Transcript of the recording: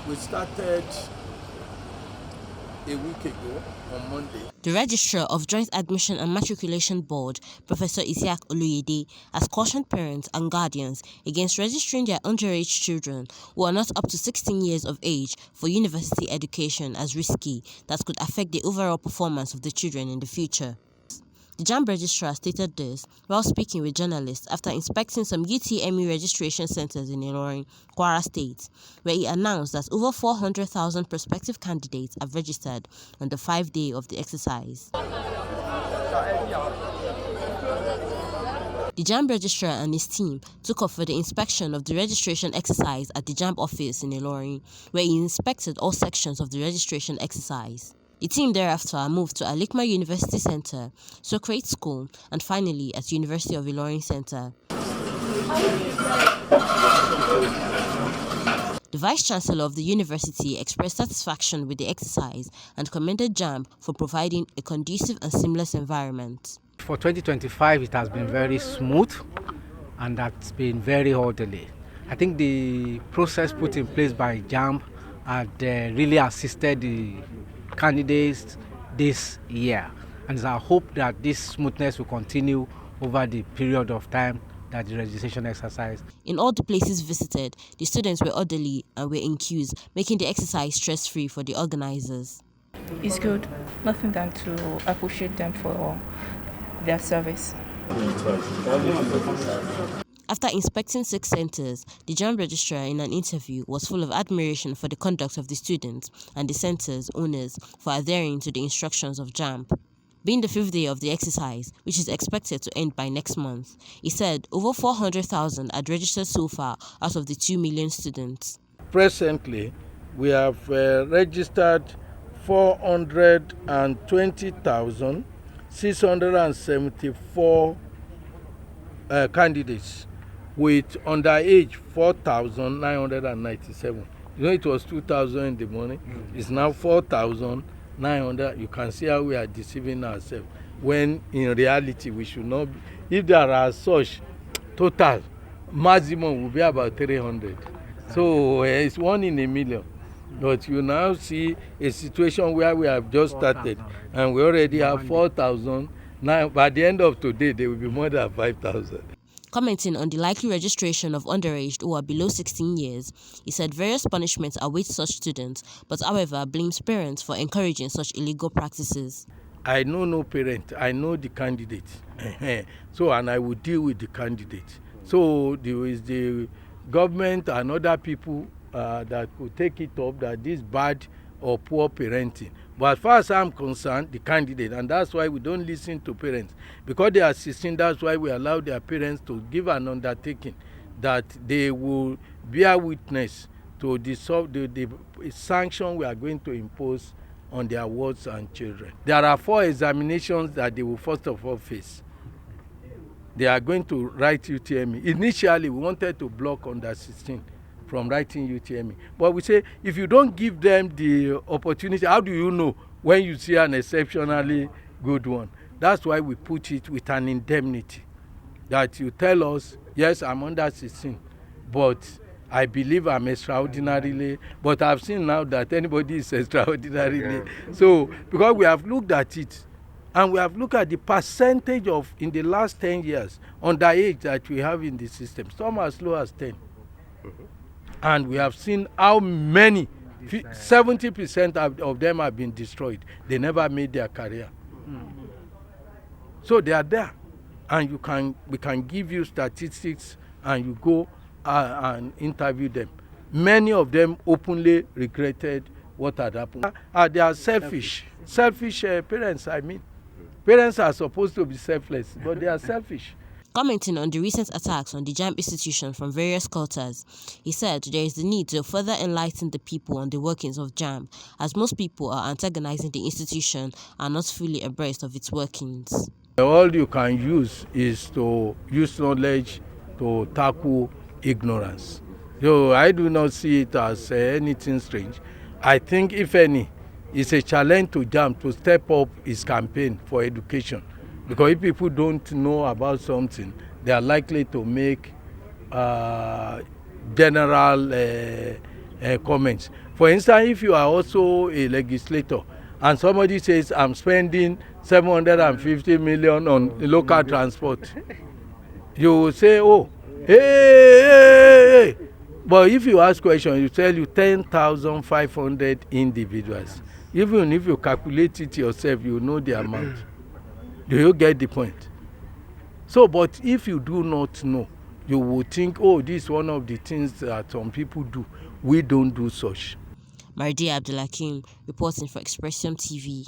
We started a week ago on Monday. The Registrar of Joint Admission and Matriculation Board, Professor Isiaq Oluyede, has cautioned parents and guardians against registering their underage children who are not up to 16 years of age for university education as risky that could affect the overall performance of the children in the future. The Jamb Registrar stated this while speaking with journalists after inspecting some UTME registration centers in Ilorin, Kwara State, where he announced that over 400,000 prospective candidates have registered on the 5th day of the exercise. The Jamb Registrar and his team took off for the inspection of the registration exercise at the Jamb office in Ilorin, where he inspected all sections of the registration exercise. The team thereafter moved to Alikma University Center, Socrates School, and finally at University of Ilorin Center. The Vice-Chancellor of the university expressed satisfaction with the exercise and commended Jamb for providing a conducive and seamless environment. For 2025, it has been very smooth and that's been very orderly. I think the process put in place by Jamb had really assisted the candidates this year, and it's our hope that this smoothness will continue over the period of time that the registration exercise. In all the places visited, the students were orderly and were in queues, making the exercise stress-free for the organizers. It's good. Nothing than to appreciate them for their service. After inspecting 6 centers, the Jamb Registrar in an interview was full of admiration for the conduct of the students and the centers' owners for adhering to the instructions of Jamb. Being the 5th day of the exercise, which is expected to end by next month, he said over 400,000 had registered so far out of the 2 million students. Presently, we have registered 420,674 candidates, with underage 4,997. You know, it was 2,000 in the morning. It's now 4,900. You can see how we are deceiving ourselves, when in reality we should not be. If there are such, total maximum will be about 300. So it's 1 in a million. But you now see a situation where we have just started and we already have 4,000. Now, by the end of today, there will be more than 5,000. Commenting on the likely registration of underaged who are below 16 years, he said various punishments await such students, but however blames parents for encouraging such illegal practices. I know no parent, I know the candidate. So, and I will deal with the candidate. So there is the government and other people that could take it up that this bad or poor parenting. But as far as I'm concerned, the candidate, and that's why we don't listen to parents. Because they are 16, that's why we allow their parents to give an undertaking that they will bear witness to the sanction we are going to impose on their wards and children. There are 4 examinations that they will first of all face. They are going to write UTME. Initially, we wanted to block under 16 from writing UTME. But we say, if you don't give them the opportunity, how do you know when you see an exceptionally good one? That's why we put it with an indemnity. That you tell us, yes, I'm under 16, but I believe I'm extraordinarily, but I've seen now that anybody is extraordinarily. So, because we have looked at it, and we have looked at the percentage of, in the last 10 years, underage that we have in the system, some as low as 10. And we have seen how many, 70% of them have been destroyed. They never made their career. So they are there. And we can give you statistics and you go and interview them. Many of them openly regretted what had happened. They are selfish. Selfish parents, I mean. Parents are supposed to be selfless, but they are selfish. Commenting on the recent attacks on the Jamb institution from various quarters, he said there is the need to further enlighten the people on the workings of Jamb, as most people are antagonizing the institution and not fully abreast of its workings. All you can use is to use knowledge to tackle ignorance. So I do not see it as anything strange. I think, if any, it's a challenge to Jamb to step up its campaign for education. Because if people don't know about something, they are likely to make general comments. For instance, if you are also a legislator and somebody says, I'm spending 750 million on local transport, you will say, oh, hey. But if you ask questions, you tell you 10,500 individuals. Even if you calculate it yourself, you know the amount. Do you get the point? So, but if you do not know, you will think, oh, this is one of the things that some people do. We don't do such. Mardia Abdulhakim reporting for Expression TV.